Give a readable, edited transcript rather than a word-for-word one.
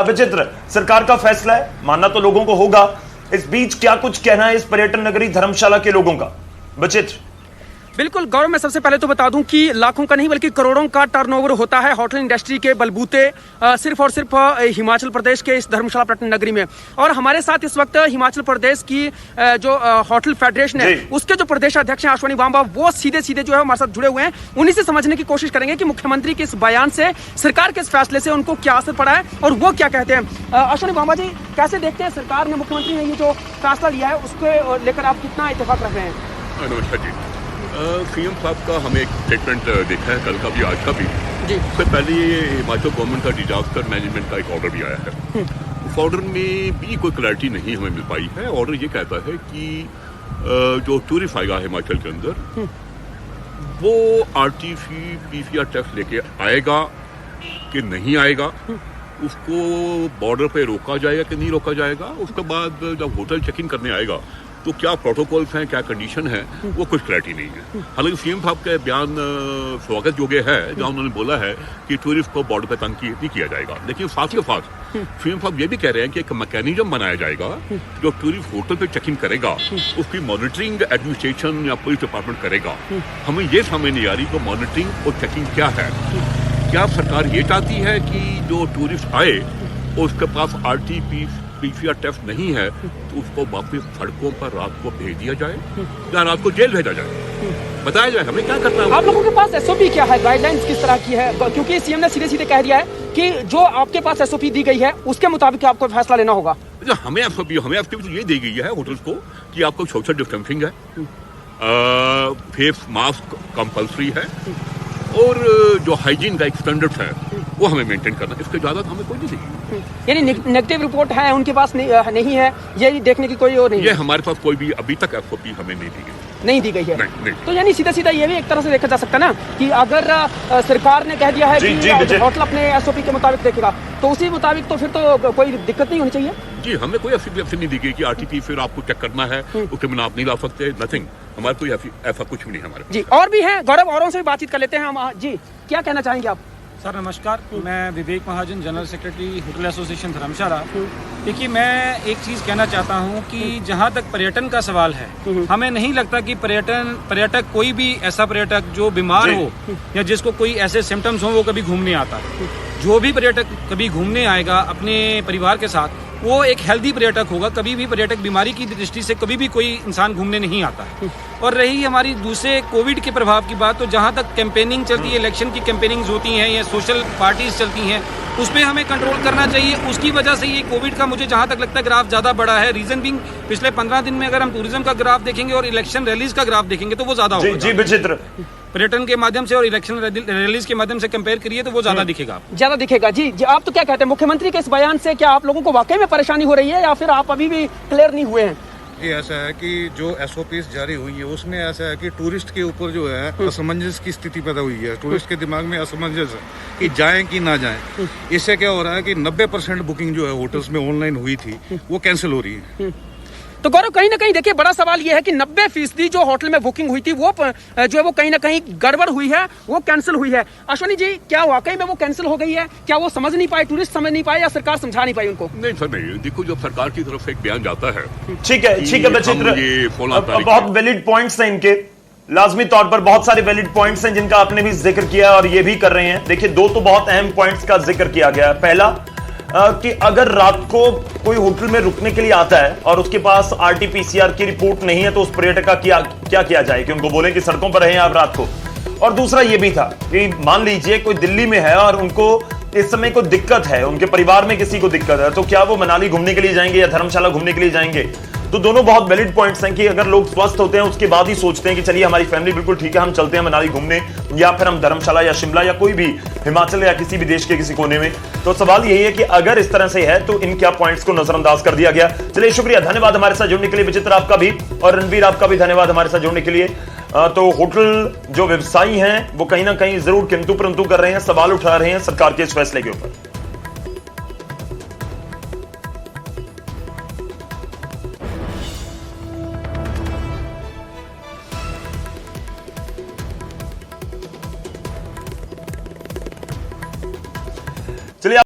विचित्र सरकार का फैसला है, मानना तो लोगों को होगा। इस बीच क्या कुछ कहना है इस पर्यटन नगरी धर्मशाला के लोगों का? विचित्र। बिल्कुल गौरव, मैं सबसे पहले तो बता दूं कि लाखों का नहीं बल्कि करोड़ों का टर्नओवर होता है होटल इंडस्ट्री के बलबूते सिर्फ और सिर्फ हिमाचल प्रदेश के इस धर्मशाला पर्यटन नगरी में। और हमारे साथ इस वक्त हिमाचल प्रदेश की जो होटल फेडरेशन है उसके जो प्रदेश अध्यक्ष हैं अश्वनी बांबा, वो सीधे सीधे जो है हमारे साथ जुड़े हुए हैं। उन्हीं से समझने की कोशिश करेंगे कि मुख्यमंत्री के इस बयान से, सरकार के इस फैसले से उनको क्या असर पड़ा है और वो क्या कहते हैं। अश्वनी बांबा जी, कैसे देखते हैं सरकार ने, मुख्यमंत्री ने ये जो फैसला लिया है उसको लेकर आप कितना इत्तेफाक रख रहे हैं? नमस्कार जी। सीएम साहब का हमें एक स्टेटमेंट देखा है, कल का भी आज का भी। उससे पहले ये हिमाचल गवर्नमेंट का डिजास्टर मैनेजमेंट का एक ऑर्डर भी आया है। उस ऑर्डर में भी कोई क्लैरिटी नहीं हमें मिल पाई है। ऑर्डर ये कहता है कि जो टूरिस्ट आएगा हिमाचल के अंदर वो RT-PCR टेस्ट लेके आएगा कि नहीं आएगा, उसको बॉर्डर पे रोका जाएगा कि नहीं रोका जाएगा, उसके बाद जब होटल चेक इन करने आएगा तो क्या प्रोटोकॉल्स हैं, क्या कंडीशन है, वो कुछ क्लैरिटी नहीं है। हालांकि सीएम साहब का बयान स्वागत योग्य है, जहां उन्होंने बोला है कि टूरिस्ट को बॉर्डर पे तंग नहीं किया जाएगा। लेकिन साथ के साथ सीएम साहब ये भी कह रहे हैं कि एक मैकेनिज्म बनाया जाएगा जो टूरिस्ट होटल पे चेक इन करेगा, उसकी मॉनिटरिंग एडमिनिस्ट्रेशन या पुलिस डिपार्टमेंट करेगा। हमें ये समझ नहीं आ रही कि मॉनिटरिंग और चेकिंग क्या है। क्या सरकार ये चाहती है कि जो टूरिस्ट आए और उसके पास RT-PCR टेस्ट नहीं है तो उसको वापस सड़कों पर रात को भेज दिया जाए या रात को जेल भेजा जाए? बताया जाए हमें क्या करना है। आप लोगों के पास SOP क्या है, गाइडलाइंस किस तरह की है? क्योंकि सीएम ने सीधे सीधे कह दिया है कि जो आपके पास SOP दी गई है उसके मुताबिक आपको फैसला लेना होगा। हमें SOP ये दी गई है होटल्स को कि आपको सोशल डिस्टेंसिंग है, फेस मास्क कंपल्सरी है और जो हाइजीन का एक स्टैंडर्ड है वो हमें मेंटेन करना है। इसके ज्यादा हमें कोई नहीं चाहिए। यानी नेगेटिव रिपोर्ट है उनके पास नहीं है, ये देखने की कोई और नहीं? ये हमारे पास कोई भी अभी तक SOP हमें नहीं दी गई, नहीं दी गई है। नहीं। तो यानी सीधा सीधा ये भी एक तरह से देखा जा सकता है ना कि अगर सरकार ने कह दिया है कि होटल अपने SOP के मुताबिक देखेगा तो उसी मुताबिक तो फिर तो कोई दिक्कत नहीं होनी चाहिए। जी, हमें कोई ऐसी नहीं दी गई कि RT-PCR फिर आपको चेक करना है, उसके बिना आप नहीं ला सकते, नथिंग। हमारे कोई ऐसा कुछ भी नहीं हमारे। जी, और भी हैं गौरव, औरों से भी बातचीत कर लेते हैं हम। जी, क्या कहना चाहेंगे आप? सर नमस्कार, मैं Vivek Mahajan, general secretary hotel association धर्मशाला। देखिए, मैं एक चीज़ कहना चाहता हूं कि जहां तक पर्यटन का सवाल है, हमें नहीं लगता कि पर्यटक कोई भी ऐसा पर्यटक जो बीमार हो या जिसको कोई ऐसे सिम्टम्स हो वो कभी घूमने आता है। जो भी पर्यटक कभी घूमने आएगा अपने परिवार के साथ वो एक हेल्दी पर्यटक होगा। कभी भी पर्यटक बीमारी की दृष्टि से कभी भी कोई इंसान घूमने नहीं आता है। और रही हमारी दूसरे कोविड के प्रभाव की बात, तो जहाँ तक कैंपेनिंग चलती है, इलेक्शन की कैंपेनिंग होती हैं या सोशल पार्टीज चलती हैं, उस पर हमें कंट्रोल करना चाहिए। उसकी वजह से ये कोविड का मुझे जहाँ तक लगता है ग्राफ ज़्यादा बढ़ा है। रीजन बिंग, पिछले 15 दिन में अगर हम टूरिज्म का ग्राफ देखेंगे और इलेक्शन रैलीज का ग्राफ देखेंगे तो वो ज़्यादा होगा। जी विचित्र। पर्यटन के माध्यम से और इलेक्शन रैलीज के माध्यम से कंपेयर करिए तो वो ज्यादा दिखेगा। ज्यादा दिखेगा। जी, आप तो क्या कहते हैं, मुख्यमंत्री के इस बयान से क्या आप लोगों को वाकई में परेशानी हो रही है या फिर आप अभी भी क्लियर नहीं हुए हैं? ये ऐसा है कि जो SOPs जारी हुई है उसमें ऐसा है कि टूरिस्ट के ऊपर जो है असमंजस की स्थिति पैदा हुई है। टूरिस्ट के दिमाग में असमंजस है कि जाएं कि ना जाएं। इससे क्या हो रहा है कि 90% बुकिंग जो है होटल्स में ऑनलाइन हुई थी वो कैंसिल हो रही है। तो गौरव, कहीं ना कहीं देखिए बड़ा सवाल ये है कि 90% जो होटल में बुकिंग हुई थी वो जो है वो कहीं ना कहीं गड़बड़ हुई है, वो कैंसिल हुई है। अश्वनी जी, क्या वाकई में वो कैंसिल हो गई है? क्या वो समझ नहीं पाए, टूरिस्ट समझ नहीं पाए या सरकार समझा नहीं पाई उनको? नहीं सर, नहीं। देखो, जब सरकार की तरफ से एक बयान जाता है, ठीक है विचित्र, बहुत वैलिड पॉइंट्स हैं इनके, लाजमी तौर पर बहुत सारे वैलिड पॉइंट्स हैं जिनका आपने भी जिक्र किया और ये भी कर रहे हैं। देखिए, दो तो बहुत अहम पॉइंट्स का जिक्र किया गया है। पहला कि अगर रात को कोई होटल में रुकने के लिए आता है और उसके पास RT-PCR की रिपोर्ट नहीं है तो उस पर्यटक का क्या किया जाए, कि उनको बोले कि सड़कों पर रहें आप रात को। और दूसरा ये भी था कि मान लीजिए कोई दिल्ली में है और उनको इस समय कोई दिक्कत है, उनके परिवार में किसी को दिक्कत है, तो क्या वो मनाली घूमने के लिए जाएंगे या धर्मशाला घूमने के लिए जाएंगे? तो दोनों बहुत वैलिड पॉइंट्स हैं कि अगर लोग स्वस्थ होते हैं उसके बाद ही सोचते हैं कि चलिए हमारी फैमिली बिल्कुल ठीक है, हम चलते हैं मनाली घूमने, या फिर हम धर्मशाला या शिमला या कोई भी हिमाचल या किसी भी देश के किसी कोने में। तो सवाल यही है कि अगर इस तरह से है तो इन क्या पॉइंट्स को नजरअंदाज कर दिया गया। चलिए, शुक्रिया, धन्यवाद हमारे साथ जुड़ने के लिए। विचित्र आपका भी और रणवीर आपका भी धन्यवाद हमारे साथ जुड़ने के लिए। तो होटल जो व्यवसायी हैं वो कहीं ना कहीं जरूर किंतु परंतु कर रहे हैं, सवाल उठा रहे हैं सरकार के इस फैसले के ऊपर।